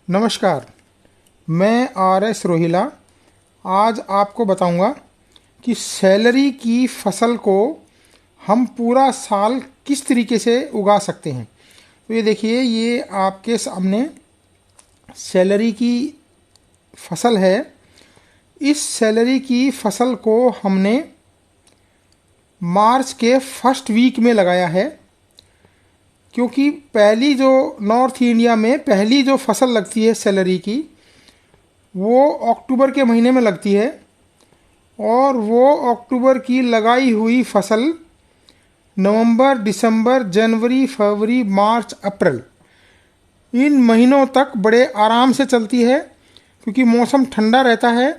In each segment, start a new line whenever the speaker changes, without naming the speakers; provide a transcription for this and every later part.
नमस्कार। मैं आर.एस. रोहिला आज आपको बताऊंगा कि सैलरी की फसल को हम पूरा साल किस तरीके से उगा सकते हैं। तो ये देखिए, ये आपके सामने सैलरी की फसल है। इस सैलरी की फसल को हमने मार्च के फर्स्ट वीक में लगाया है, क्योंकि पहली जो नॉर्थ इंडिया में पहली जो फसल लगती है सैलरी की, वो अक्टूबर के महीने में लगती है। और वो अक्टूबर की लगाई हुई फसल नवंबर, दिसंबर, जनवरी, फरवरी, मार्च, अप्रैल इन महीनों तक बड़े आराम से चलती है, क्योंकि मौसम ठंडा रहता है।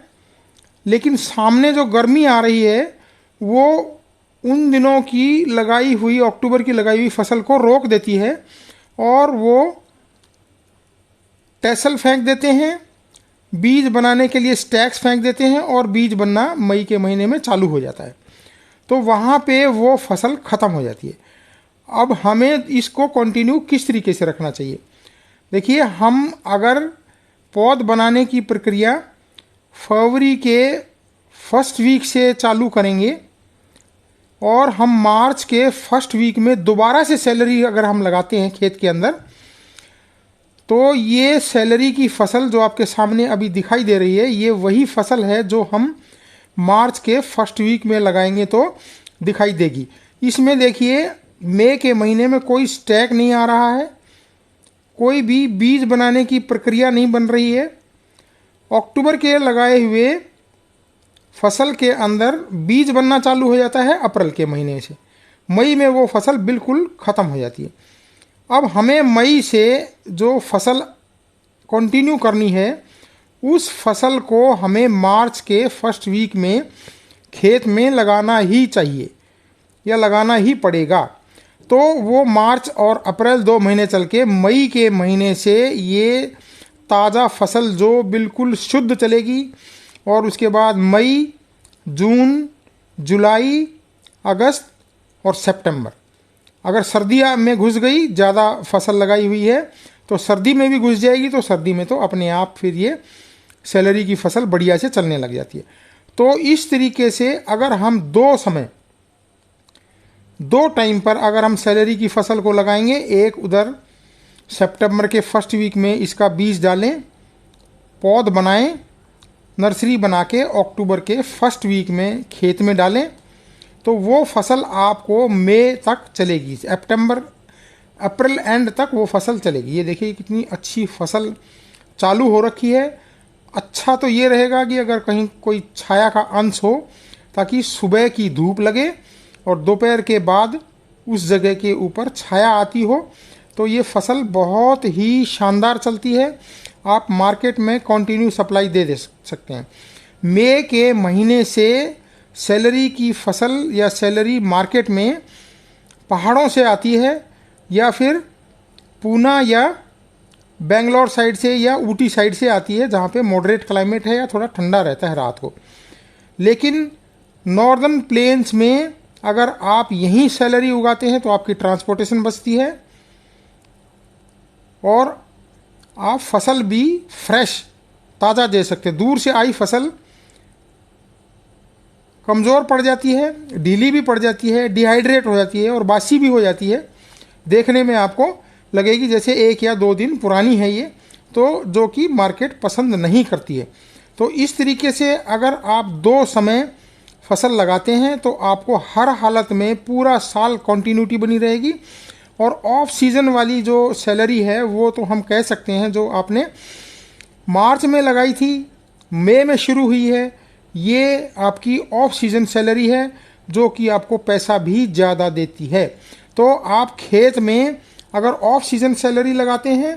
लेकिन सामने जो गर्मी आ रही है वो उन दिनों की लगाई हुई, अक्टूबर की लगाई हुई फसल को रोक देती है और वो टेसल फेंक देते हैं, बीज बनाने के लिए स्टैक्स फेंक देते हैं और बीज बनना मई के महीने में चालू हो जाता है। तो वहाँ पे वो फसल ख़त्म हो जाती है। अब हमें इसको कंटिन्यू किस तरीके से रखना चाहिए। देखिए, हम अगर पौध बनाने की प्रक्रिया फरवरी के फर्स्ट वीक से चालू करेंगे और हम मार्च के फर्स्ट वीक में दोबारा से सैलरी अगर हम लगाते हैं खेत के अंदर, तो ये सैलरी की फसल जो आपके सामने अभी दिखाई दे रही है, ये वही फसल है जो हम मार्च के फर्स्ट वीक में लगाएंगे तो दिखाई देगी। इसमें देखिए, मई के महीने में कोई स्टैक नहीं आ रहा है, कोई भी बीज बनाने की प्रक्रिया नहीं बन रही है। अक्टूबर के लगाए हुए फसल के अंदर बीज बनना चालू हो जाता है अप्रैल के महीने से। मई में वो फसल बिल्कुल ख़त्म हो जाती है। अब हमें मई से जो फसल कंटिन्यू करनी है, उस फसल को हमें मार्च के फर्स्ट वीक में खेत में लगाना ही चाहिए या लगाना ही पड़ेगा। तो वो मार्च और अप्रैल 2 महीने चल के मई के महीने से ये ताज़ा फसल जो बिल्कुल शुद्ध चलेगी। और उसके बाद मई, जून, जुलाई, अगस्त और सितंबर, अगर सर्दियाँ में घुस गई, ज़्यादा फसल लगाई हुई है तो सर्दी में भी घुस जाएगी, तो सर्दी में तो अपने आप फिर ये सैलरी की फसल बढ़िया से चलने लग जाती है। तो इस तरीके से अगर हम दो टाइम पर अगर हम सैलरी की फसल को लगाएंगे, एक उधर सितंबर के फर्स्ट वीक में इसका बीज डालें, पौध बनाएं, नर्सरी बना के अक्टूबर के फर्स्ट वीक में खेत में डालें, तो वो फसल आपको मई तक चलेगी, अप्रैल एंड तक वो फसल चलेगी। ये देखिए कितनी अच्छी फसल चालू हो रखी है। अच्छा तो ये रहेगा कि अगर कहीं कोई छाया का अंश हो, ताकि सुबह की धूप लगे और दोपहर के बाद उस जगह के ऊपर छाया आती हो, तो ये फसल बहुत ही शानदार चलती है। आप मार्केट में कंटिन्यू सप्लाई दे सकते हैं। मई के महीने से सैलरी की फसल या सैलरी मार्केट में पहाड़ों से आती है, या फिर पूना या बेंगलोर साइड से या ऊटी साइड से आती है, जहाँ पे मॉडरेट क्लाइमेट है या थोड़ा ठंडा रहता है रात को। लेकिन नॉर्दर्न प्लेन्स में अगर आप यहीं सैलरी उगाते हैं तो आपकी ट्रांसपोर्टेशन बचती है और आप फसल भी फ्रेश ताज़ा दे सकते हैं। दूर से आई फसल कमज़ोर पड़ जाती है, ढीली भी पड़ जाती है, डिहाइड्रेट हो जाती है और बासी भी हो जाती है। देखने में आपको लगेगी जैसे 1 या 2 दिन पुरानी है ये, तो जो कि मार्केट पसंद नहीं करती है। तो इस तरीके से अगर आप 2 समय फसल लगाते हैं तो आपको हर हालत में पूरा साल कंटिन्यूटी बनी रहेगी। और ऑफ सीज़न वाली जो सैलरी है, वो तो हम कह सकते हैं जो आपने मार्च में लगाई थी, मई में शुरू हुई है, ये आपकी ऑफ सीज़न सैलरी है, जो कि आपको पैसा भी ज़्यादा देती है। तो आप खेत में अगर ऑफ सीज़न सैलरी लगाते हैं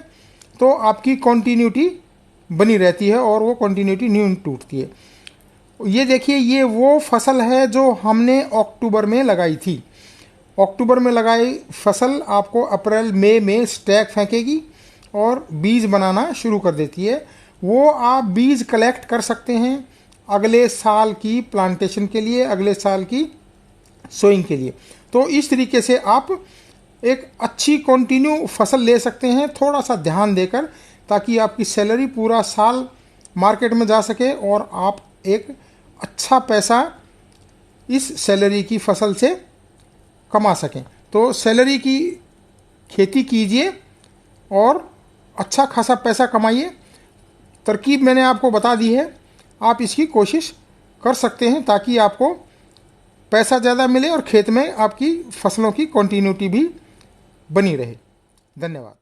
तो आपकी कंटिन्यूटी बनी रहती है और वो कंटिन्यूटी नहीं टूटती है। ये देखिए, ये वो फसल है जो हमने अक्टूबर में लगाई थी। अक्टूबर में लगाई फसल आपको अप्रैल मई में स्टैक फेंकेगी और बीज बनाना शुरू कर देती है। वो आप बीज कलेक्ट कर सकते हैं अगले साल की प्लांटेशन के लिए, अगले साल की सोइंग के लिए। तो इस तरीके से आप एक अच्छी कंटिन्यू फसल ले सकते हैं, थोड़ा सा ध्यान देकर ताकि आपकी सैलरी पूरा साल मार्केट में जा सके और आप एक अच्छा पैसा इस सैलरी की फसल से कमा सकें। तो सैलरी की खेती कीजिए और अच्छा खासा पैसा कमाइए। तरकीब मैंने आपको बता दी है, आप इसकी कोशिश कर सकते हैं ताकि आपको पैसा ज़्यादा मिले और खेत में आपकी फसलों की कंटिन्यूटी भी बनी रहे। धन्यवाद।